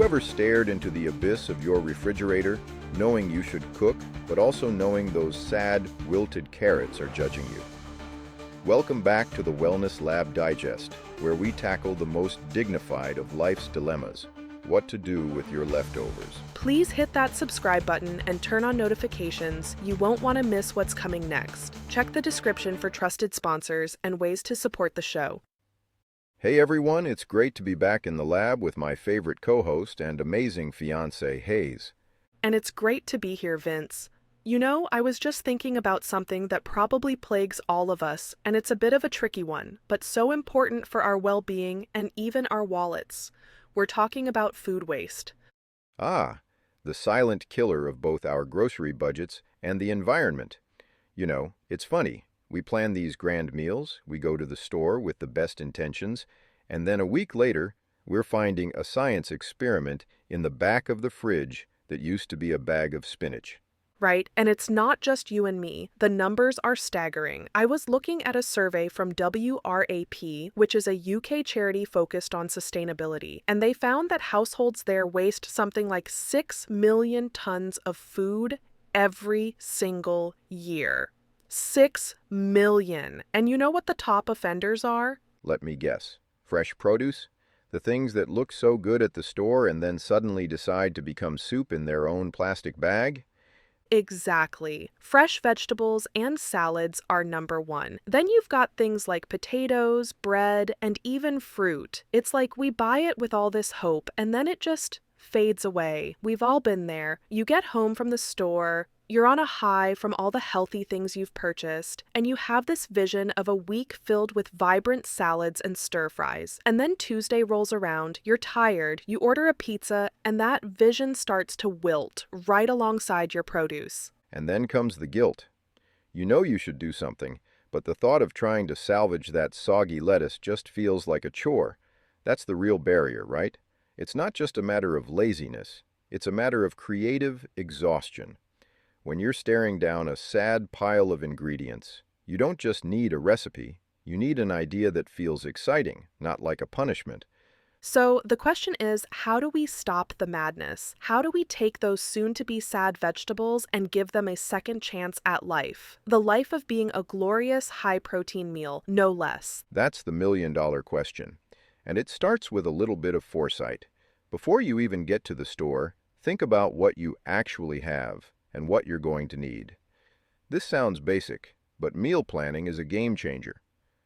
ever stared into the abyss of your refrigerator, knowing you should cook, but also knowing those sad, wilted carrots are judging you? Welcome back to the Wellness Lab Digest, where we tackle the most dignified of life's dilemmas: what to do with your leftovers. Please hit that subscribe button and turn on notifications. You won't want to miss what's coming next. Check the description for trusted sponsors and ways to support the show. Hey everyone, it's great to be back in the lab with my favorite co-host and amazing fiancé, Haze. And it's great to be here, Vince. You know, I was just thinking about something that probably plagues all of us, and it's a bit of a tricky one, but so important for our well-being and even our wallets. We're talking about food waste. Ah, the silent killer of both our grocery budgets and the environment. You know, it's funny. We plan these grand meals, we go to the store with the best intentions, and then a week later, we're finding a science experiment in the back of the fridge that used to be a bag of spinach. Right, and it's not just you and me. The numbers are staggering. I was looking at a survey from WRAP, which is a UK charity focused on sustainability, and they found that households there waste something like 6 million tons of food every single year. 6 million. And you know what the top offenders are? Let me guess. Fresh produce? The things that look so good at the store and then suddenly decide to become soup in their own plastic bag? Exactly. Fresh vegetables and salads are number one. Then you've got things like potatoes, bread, and even fruit. It's like we buy it with all this hope, and then it just fades away. We've all been there. You get home from the store, you're on a high from all the healthy things you've purchased, and you have this vision of a week filled with vibrant salads and stir-fries. And then Tuesday rolls around, you're tired, you order a pizza, and that vision starts to wilt right alongside your produce. And then comes the guilt. You know you should do something, but the thought of trying to salvage that soggy lettuce just feels like a chore. That's the real barrier, right? It's not just a matter of laziness, it's a matter of creative exhaustion. When you're staring down a sad pile of ingredients, you don't just need a recipe, you need an idea that feels exciting, not like a punishment. So the question is, how do we stop the madness? How do we take those soon-to-be sad vegetables and give them a second chance at life? The life of being a glorious, high-protein meal, no less. That's the million-dollar question. And it starts with a little bit of foresight. Before you even get to the store, think about what you actually have and what you're going to need. This sounds basic, but meal planning is a game changer.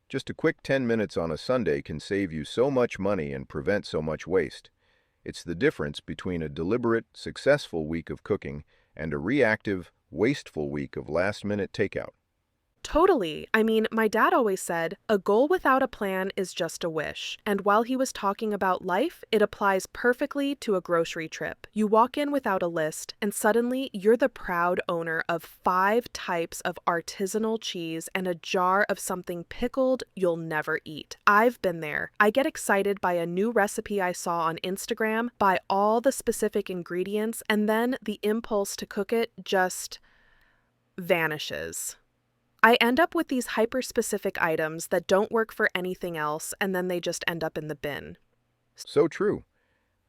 Just a quick 10 minutes on a Sunday can save you so much money and prevent so much waste. It's the difference between a deliberate, successful week of cooking and a reactive, wasteful week of last-minute takeout. Totally. I mean, my dad always said, a goal without a plan is just a wish. And while he was talking about life, it applies perfectly to a grocery trip. You walk in without a list, and suddenly you're the proud owner of 5 types of artisanal cheese and a jar of something pickled you'll never eat. I've been there. I get excited by a new recipe I saw on Instagram, buy all the specific ingredients, and then the impulse to cook it just vanishes. I end up with these hyper-specific items that don't work for anything else, and then they just end up in the bin. So true.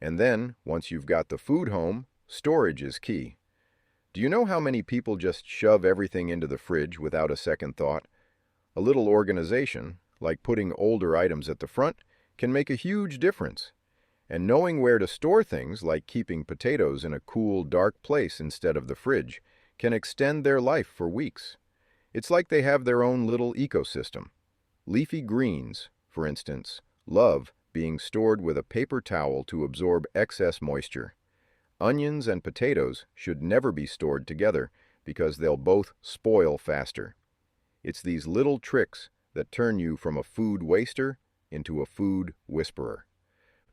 And then, once you've got the food home, storage is key. Do you know how many people just shove everything into the fridge without a second thought? A little organization, like putting older items at the front, can make a huge difference. And knowing where to store things, like keeping potatoes in a cool, dark place instead of the fridge, can extend their life for weeks. It's like they have their own little ecosystem. Leafy greens, for instance, love being stored with a paper towel to absorb excess moisture. Onions and potatoes should never be stored together because they'll both spoil faster. It's these little tricks that turn you from a food waster into a food whisperer.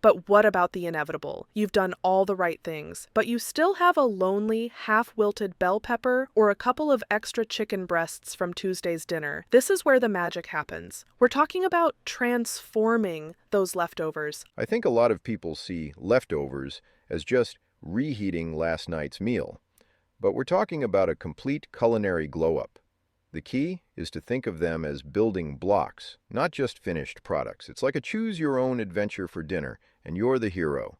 But what about the inevitable? You've done all the right things, but you still have a lonely, half-wilted bell pepper or a couple of extra chicken breasts from Tuesday's dinner. This is where the magic happens. We're talking about transforming those leftovers. I think a lot of people see leftovers as just reheating last night's meal, but we're talking about a complete culinary glow-up. The key is to think of them as building blocks, not just finished products. It's like a choose-your-own adventure for dinner, and you're the hero.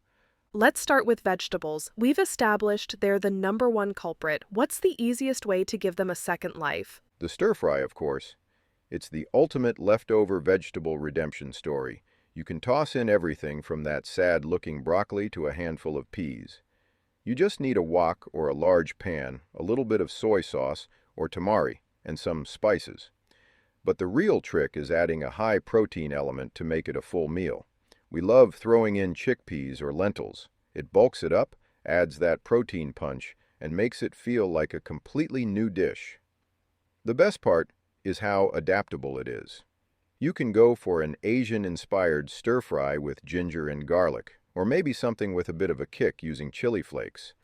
Let's start with vegetables. We've established they're the number one culprit. What's the easiest way to give them a second life? The stir-fry, of course. It's the ultimate leftover vegetable redemption story. You can toss in everything from that sad-looking broccoli to a handful of peas. You just need a wok or a large pan, a little bit of soy sauce or tamari, and some spices. But the real trick is adding a high-protein element to make it a full meal. We love throwing in chickpeas or lentils. It bulks it up, adds that protein punch, and makes it feel like a completely new dish. The best part is how adaptable it is. You can go for an Asian-inspired stir-fry with ginger and garlic, or maybe something with a bit of a kick using chili flakes.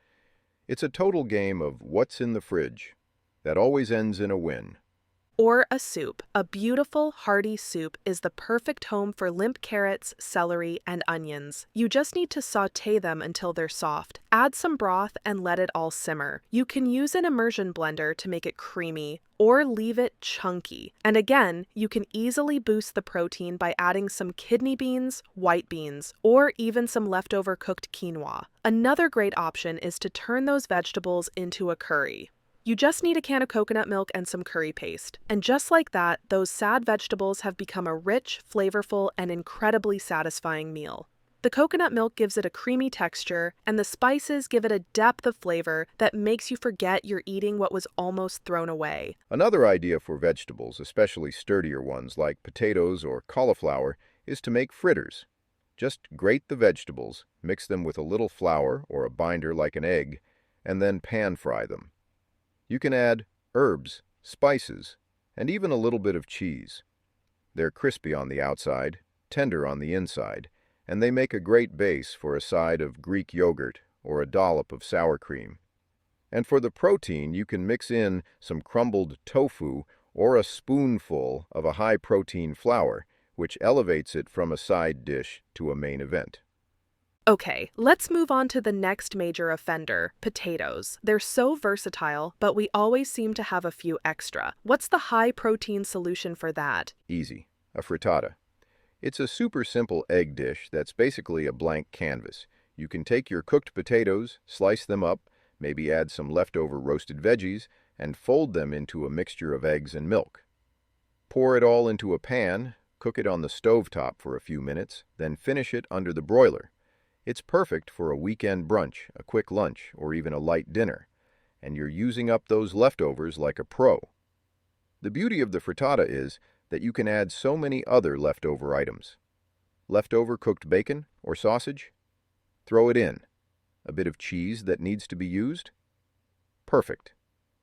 It's a total game of what's in the fridge that always ends in a win. Or a soup. A beautiful, hearty soup is the perfect home for limp carrots, celery, and onions. You just need to sauté them until they're soft. Add some broth and let it all simmer. You can use an immersion blender to make it creamy, or leave it chunky. And again, you can easily boost the protein by adding some kidney beans, white beans, or even some leftover cooked quinoa. Another great option is to turn those vegetables into a curry. You just need a can of coconut milk and some curry paste. And just like that, those sad vegetables have become a rich, flavorful, and incredibly satisfying meal. The coconut milk gives it a creamy texture, and the spices give it a depth of flavor that makes you forget you're eating what was almost thrown away. Another idea for vegetables, especially sturdier ones like potatoes or cauliflower, is to make fritters. Just grate the vegetables, mix them with a little flour or a binder like an egg, and then pan-fry them. You can add herbs, spices, and even a little bit of cheese. They're crispy on the outside, tender on the inside, and they make a great base for a side of Greek yogurt or a dollop of sour cream. And for the protein, you can mix in some crumbled tofu or a spoonful of a high-protein flour, which elevates it from a side dish to a main event. Okay, let's move on to the next major offender, potatoes. They're so versatile, but we always seem to have a few extra. What's the high-protein solution for that? Easy. A frittata. It's a super simple egg dish that's basically a blank canvas. You can take your cooked potatoes, slice them up, maybe add some leftover roasted veggies, and fold them into a mixture of eggs and milk. Pour it all into a pan, cook it on the stovetop for a few minutes, then finish it under the broiler. It's perfect for a weekend brunch, a quick lunch, or even a light dinner, and you're using up those leftovers like a pro. The beauty of the frittata is that you can add so many other leftover items. Leftover cooked bacon or sausage? Throw it in. A bit of cheese that needs to be used? Perfect.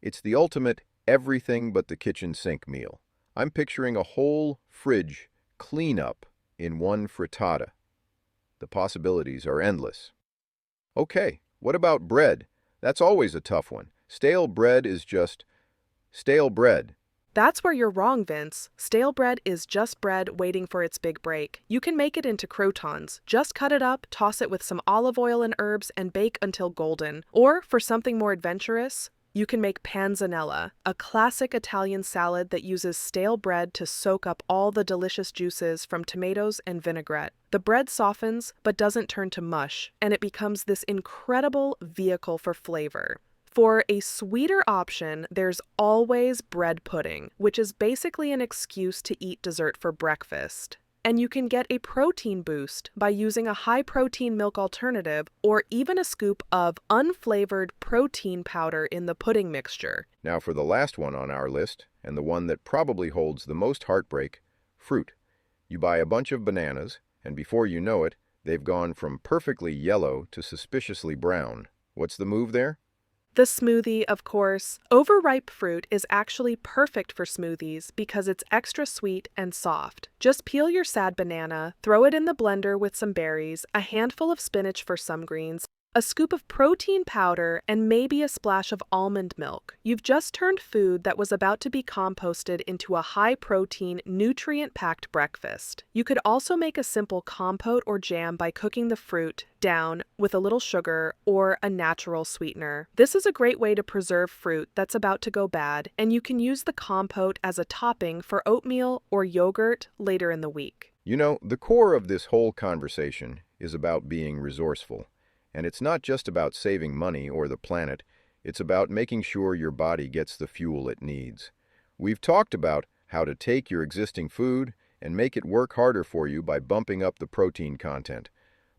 It's the ultimate everything but the kitchen sink meal. I'm picturing a whole fridge cleanup in one frittata. The possibilities are endless. Okay, what about bread? That's always a tough one. Stale bread is just stale bread. That's where you're wrong, Vince. Stale bread is just bread waiting for its big break. You can make it into croutons. Just cut it up, toss it with some olive oil and herbs, and bake until golden. Or, for something more adventurous, you can make panzanella, a classic Italian salad that uses stale bread to soak up all the delicious juices from tomatoes and vinaigrette. The bread softens but doesn't turn to mush, and it becomes this incredible vehicle for flavor. For a sweeter option, there's always bread pudding, which is basically an excuse to eat dessert for breakfast. And you can get a protein boost by using a high-protein milk alternative or even a scoop of unflavored protein powder in the pudding mixture. Now for the last one on our list, and the one that probably holds the most heartbreak, fruit. You buy a bunch of bananas, and before you know it, they've gone from perfectly yellow to suspiciously brown. What's the move there? The smoothie, of course. Overripe fruit is actually perfect for smoothies because it's extra sweet and soft. Just peel your sad banana, throw it in the blender with some berries, a handful of spinach for some greens, a scoop of protein powder, and maybe a splash of almond milk. You've just turned food that was about to be composted into a high-protein, nutrient-packed breakfast. You could also make a simple compote or jam by cooking the fruit down with a little sugar or a natural sweetener. This is a great way to preserve fruit that's about to go bad, and you can use the compote as a topping for oatmeal or yogurt later in the week. You know, the core of this whole conversation is about being resourceful. And it's not just about saving money or the planet, it's about making sure your body gets the fuel it needs. We've talked about how to take your existing food and make it work harder for you by bumping up the protein content.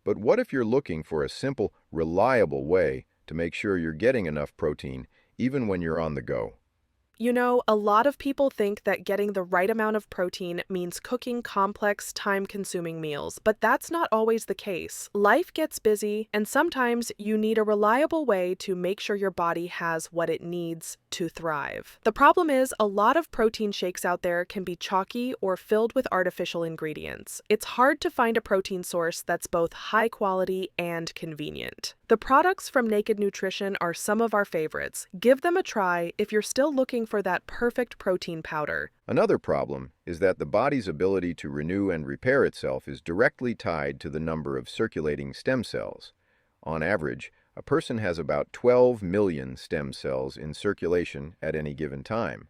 But what if you're looking for a simple, reliable way to make sure you're getting enough protein even when you're on the go? You know, a lot of people think that getting the right amount of protein means cooking complex, time-consuming meals, but that's not always the case. Life gets busy, and sometimes you need a reliable way to make sure your body has what it needs to thrive. The problem is, a lot of protein shakes out there can be chalky or filled with artificial ingredients. It's hard to find a protein source that's both high quality and convenient. The products from Naked Nutrition are some of our favorites. Give them a try if you're still looking for that perfect protein powder. Another problem is that the body's ability to renew and repair itself is directly tied to the number of circulating stem cells. On average, a person has about 12 million stem cells in circulation at any given time.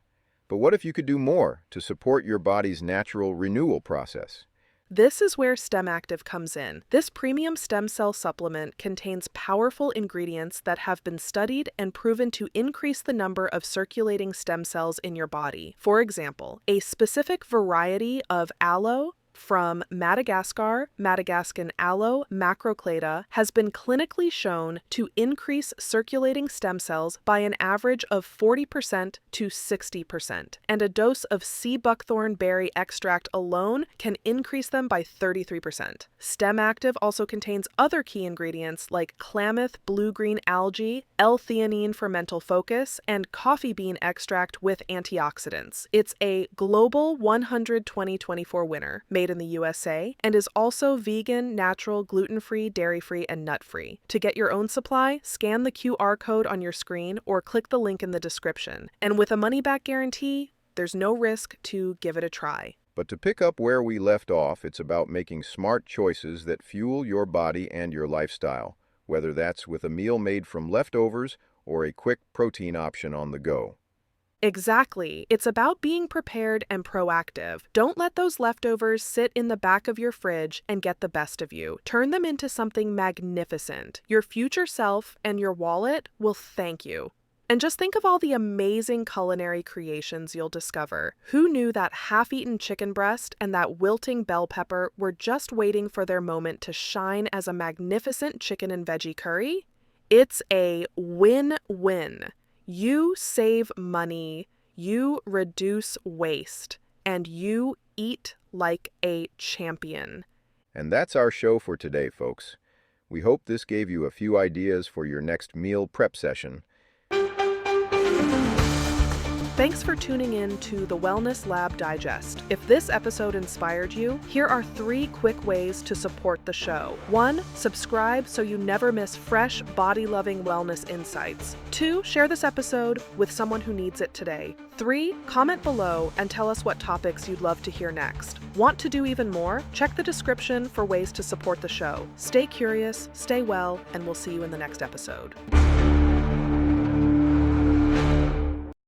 But what if you could do more to support your body's natural renewal process? This is where STEM Active comes in. This premium stem cell supplement contains powerful ingredients that have been studied and proven to increase the number of circulating stem cells in your body. For example, a specific variety of aloe from Madagascar, Madagascan aloe macroclada, has been clinically shown to increase circulating stem cells by an average of 40% to 60%, and a dose of sea buckthorn berry extract alone can increase them by 33%. STEM Active also contains other key ingredients like Klamath blue-green algae, L-theanine for mental focus, and coffee bean extract with antioxidants. It's a Global 100 2024 winner, made in the USA, and is also vegan, natural, gluten-free, dairy-free, and nut-free. To get your own supply, scan the QR code on your screen or click the link in the description. And with a money-back guarantee, there's no risk to give it a try. But to pick up where we left off, it's about making smart choices that fuel your body and your lifestyle, whether that's with a meal made from leftovers or a quick protein option on the go. Exactly. It's about being prepared and proactive. Don't let those leftovers sit in the back of your fridge and get the best of you. Turn them into something magnificent. Your future self and your wallet will thank you. And just think of all the amazing culinary creations you'll discover. Who knew that half-eaten chicken breast and that wilting bell pepper were just waiting for their moment to shine as a magnificent chicken and veggie curry? It's a win-win. You save money, you reduce waste, and you eat like a champion. And that's our show for today, folks. We hope this gave you a few ideas for your next meal prep session. Thanks for tuning in to the Wellness Lab Digest. If this episode inspired you, here are 3 quick ways to support the show. 1, subscribe so you never miss fresh, body-loving wellness insights. 2, share this episode with someone who needs it today. 3, comment below and tell us what topics you'd love to hear next. Want to do even more? Check the description for ways to support the show. Stay curious, stay well, and we'll see you in the next episode.